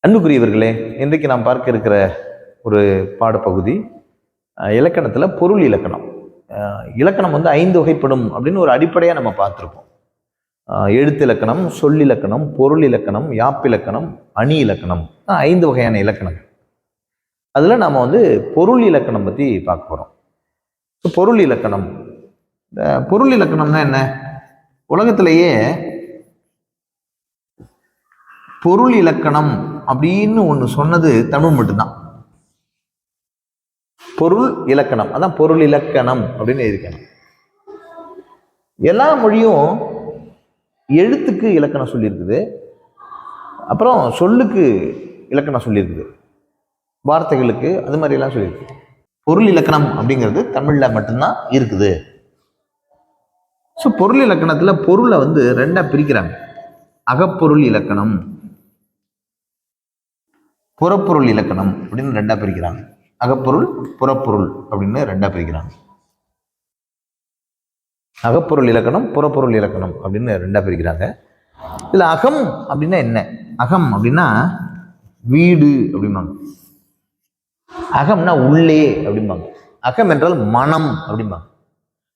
அன்புக்குரியவர்களே, இன்றைக்கு நாம் பார்க்க இருக்கிற ஒரு பாடப்பகுதி இலக்கணத்தில் பொருள் இலக்கணம். இலக்கணம் வந்து 5 வகைப்படும் அப்படின்னு ஒரு அடிப்படையாக நம்ம பார்த்துருப்போம். எழுத்து இலக்கணம், சொல்லிலக்கணம், பொருள் இலக்கணம், யாப்பிலக்கணம், அணி இலக்கணம், 5 வகையான இலக்கணங்கள். அதில் நாம் வந்து பொருள் இலக்கணம் பற்றி பார்க்க போகிறோம். பொருள் இலக்கணம், பொருள் இலக்கணம்னா என்ன? உலகத்திலேயே பொருள் இலக்கணம் அப்படின்னு ஒன்று சொன்னது தமிழ் மட்டும்தான். பொருள் இலக்கணம், அதான் பொருள் இலக்கணம் அப்படின்னு இருக்கணும். எல்லா மொழியும் எழுத்துக்கு இலக்கணம் சொல்லியிருக்குது, அப்புறம் சொல்லுக்கு இலக்கணம் சொல்லியிருக்குது, வார்த்தைகளுக்கு அது மாதிரி எல்லாம் சொல்லியிருக்கு. பொருள் இலக்கணம் அப்படிங்கிறது தமிழில் மட்டும்தான் இருக்குது. ஸோ பொருள் இலக்கணத்தில் பொருளை வந்து 2ஆக பிரிக்கிறாங்க. அகப்பொருள் இலக்கணம், புறப்பொருள் இலக்கணம் அப்படின்னு 2ஆக பிரிக்கிறாங்க. அகப்பொருள், புறப்பொருள் அப்படின்னு 2ஆக பிரிக்கிறாங்க. அகப்பொருள் இலக்கணம், புறப்பொருள் இலக்கணம் அப்படின்னு 2ஆக பிரிக்கிறாங்க. இதில் அகம் அப்படின்னா என்ன? அகம் அப்படின்னா வீடு அப்படிம்பாங்க. அகம்னா உள்ளே அப்படிம்பாங்க. அகம் என்றால் மனம் அப்படிம்பாங்க.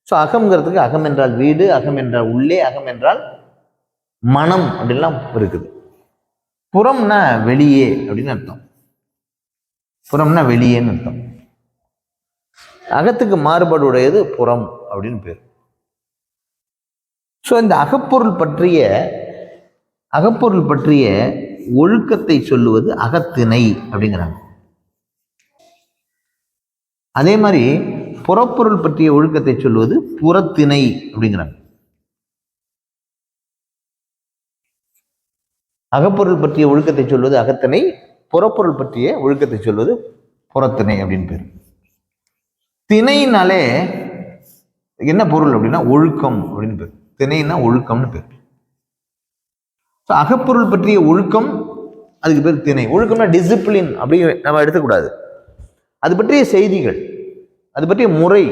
ஸோ அகம்ங்கிறதுக்கு அகம் என்றால் வீடு, அகம் என்றால் உள்ளே, அகம் என்றால் மனம் அப்படின்லாம் இருக்குது. புறம்னா வெளியே அப்படின்னு அர்த்தம். புறம்னா வெளியேன்னு அர்த்தம். அகத்துக்கு மாறுபாடு உடையது புறம் அப்படின்னு பேர். ஸோ இந்த அகப்பொருள் பற்றிய ஒழுக்கத்தை சொல்லுவது அகத்திணை அப்படிங்கிறாங்க. அதே மாதிரி புறப்பொருள் பற்றிய ஒழுக்கத்தை சொல்லுவது புறத்திணை அப்படிங்கிறாங்க. அகப்பொருள் பற்றிய ஒழுக்கத்தை சொல்வது அகத்திணை, புறப்பொருள் பற்றிய ஒழுக்கத்தை சொல்வது புறத்திணை அப்படின்னு பேர். திணைனாலே என்ன பொருள் அப்படின்னா ஒழுக்கம் அப்படின்னு பேர். திணைனா ஒழுக்கம்னு பேர். அகப்பொருள் பற்றிய ஒழுக்கம், அதுக்கு பேர் திணை. ஒழுக்கம்னா டிசிப்ளின் அப்படி நம்ம எடுத்துக்கூடாது. அது பற்றிய செய்திகள், அது பற்றிய முறை,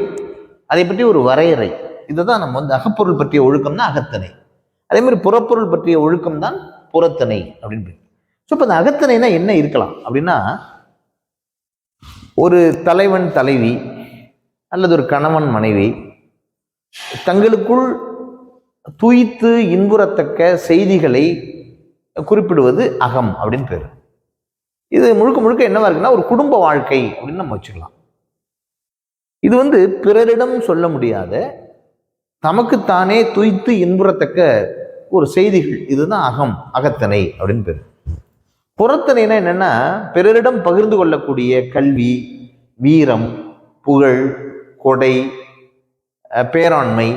அதை பற்றி ஒரு வரையறை, இதை தான் நம்ம வந்து அகப்பொருள் பற்றிய ஒழுக்கம் தான் அகத்திணை. அதே மாதிரி புறப்பொருள் பற்றிய ஒழுக்கம் தான் புறத்திணை அப்படின்னு பேர். ஸோ இப்போ இந்த அகத்திணைனா என்ன இருக்கலாம் அப்படின்னா, ஒரு தலைவன் தலைவி அல்லது ஒரு கணவன் மனைவி தங்களுக்குள் துய்த்து இன்புறத்தக்க செய்திகளை குறிப்பிடுவது அகம் அப்படின்னு பேர். இது முழுக்க முழுக்க என்னவா இருக்குன்னா ஒரு குடும்ப வாழ்க்கை அப்படின்னு நம்ம வச்சுக்கலாம். இது வந்து பிறரிடம் சொல்ல முடியாத, தமக்குத்தானே துய்த்து இன்புறத்தக்க ஒரு செய்திகள், இதுதான் அகம், அகத்திணை அப்படின்னு பேர். புறத்திணைனா என்னன்னா பிறரிடம் பகிர்ந்து கொள்ளக்கூடிய கல்வி, வீரம், புகழ், கொடை, பேராண்மை,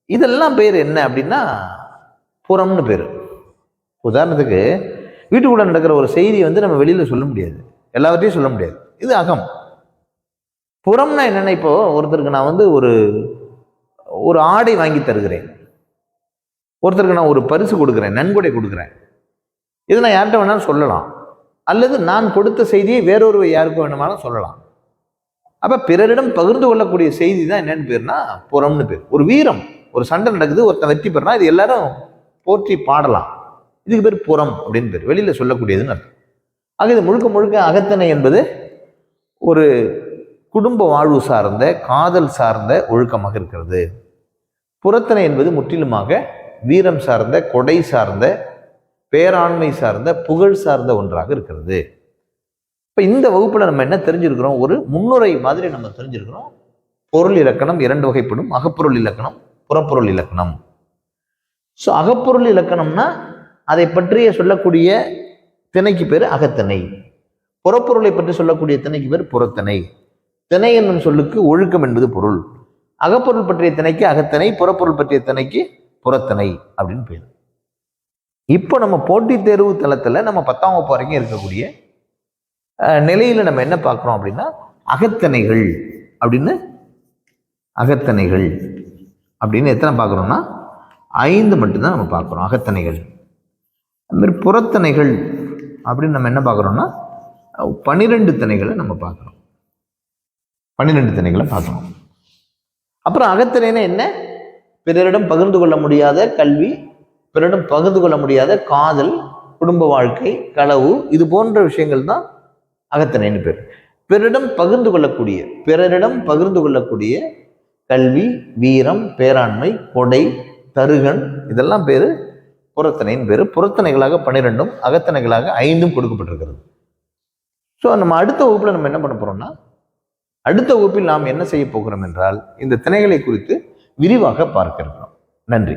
இதெல்லாம் பேர் என்ன அப்படின்னா புறம்னு பேர். உதாரணத்துக்கு வீட்டுக்குள்ள நடக்கிற ஒரு செய்தியை வந்து நம்ம வெளியில சொல்ல முடியாது, எல்லாவற்றையும் சொல்ல முடியாது, இது அகம். புறம்னா என்னன்னா, இப்போ ஒருத்தருக்கு நான் வந்து ஒரு ஆடை வாங்கி தருகிறேன், ஒருத்தருக்கு நான் ஒரு பரிசு கொடுக்குறேன், நன்கொடை கொடுக்குறேன், இதை நான் யார்கிட்ட வேணாலும் சொல்லலாம், அல்லது நான் கொடுத்த செய்தியை வேறொரு யாருக்கு வேணுமாலும் சொல்லலாம். அப்போ பிறரிடம் பகிர்ந்து கொள்ளக்கூடிய செய்தி தான் என்னன்னு பேர்னா புறம்னு பேர். ஒரு வீரம், ஒரு சண்டை நடக்குது, ஒருத்தன் வெற்றி பெறனா, இது எல்லாரும் போற்றி பாடலாம், இதுக்கு பேர் புறம் அப்படின்னு பேர், வெளியில் சொல்லக்கூடியதுன்னு அர்த்தம். ஆக இது முழுக்க முழுக்க அகத்திணை என்பது ஒரு குடும்ப வாழ்வு சார்ந்த, காதல் சார்ந்த ஒழுக்கமாக இருக்கிறது. புறத்திணை என்பது முற்றிலுமாக வீரம் சார்ந்த, கொடை சார்ந்த, பேராண்மை சார்ந்த, புகழ் சார்ந்த ஒன்றாக இருக்கிறது. இப்போ இந்த வகுப்பில் நம்ம என்ன தெரிஞ்சிருக்கிறோம்? ஒரு முன்னுரை மாதிரி நம்ம தெரிஞ்சிருக்கிறோம். பொருள் இலக்கணம் 2 வகைப்படும், அகப்பொருள் இலக்கணம், புறப்பொருள் இலக்கணம். ஸோ அகப்பொருள் இலக்கணம்னா அதை பற்றிய சொல்லக்கூடிய திணைக்கு பேர் அகத்திணை. புறப்பொருளை பற்றி சொல்லக்கூடிய திணைக்கு பேர் புறத்திணை. திணை என்னும் சொல்லுக்கு ஒழுக்கம் என்பது பொருள். அகப்பொருள் பற்றிய திணைக்கு அகத்திணை, புறப்பொருள் பற்றிய திணைக்கு புறத்திணை அப்படின்னு பேர். இப்போ நம்ம போட்டித் தேர்வு தளத்தில் நம்ம 10ஆம் வகுப்பு வரைக்கும் இருக்கக்கூடிய நிலையில் நம்ம என்ன பார்க்குறோம் அப்படின்னா அகத்திணைகள் அப்படின்னு எத்தனை பார்க்குறோம்னா 5 மட்டும்தான் நம்ம பார்க்குறோம் அகத்திணைகள். அதுமாதிரி புறத்திணைகள் அப்படின்னு நம்ம என்ன பார்க்குறோம்னா 12 திணைகளை நம்ம பார்க்குறோம். 12 திணைகளை பார்க்குறோம். அப்புறம் அகத்திணைனா என்ன? பிறரிடம் பகிர்ந்து கொள்ள முடியாத கல்வி, பிறரிடம் பகிர்ந்து கொள்ள முடியாத காதல், குடும்ப வாழ்க்கை, களவு, இது போன்ற விஷயங்கள் தான் அகத்திணைன்னு பேர். பிறரிடம் பகிர்ந்து கொள்ளக்கூடிய கல்வி, வீரம், பேராண்மை, கொடை, தருகன், இதெல்லாம் பேரு புறத்திணைன்னு பேரு. புறத்திணைகளாக 12, அகத்திணைகளாக 5 கொடுக்கப்பட்டிருக்கிறது. ஸோ நம்ம அடுத்த வகுப்புல நம்ம என்ன பண்ண போறோம்னா, அடுத்த வகுப்பில் நாம் என்ன செய்ய போகிறோம் என்றால் இந்த திணைகளை குறித்து விரிவாக பார்க்க இருக்கிறோம். நன்றி.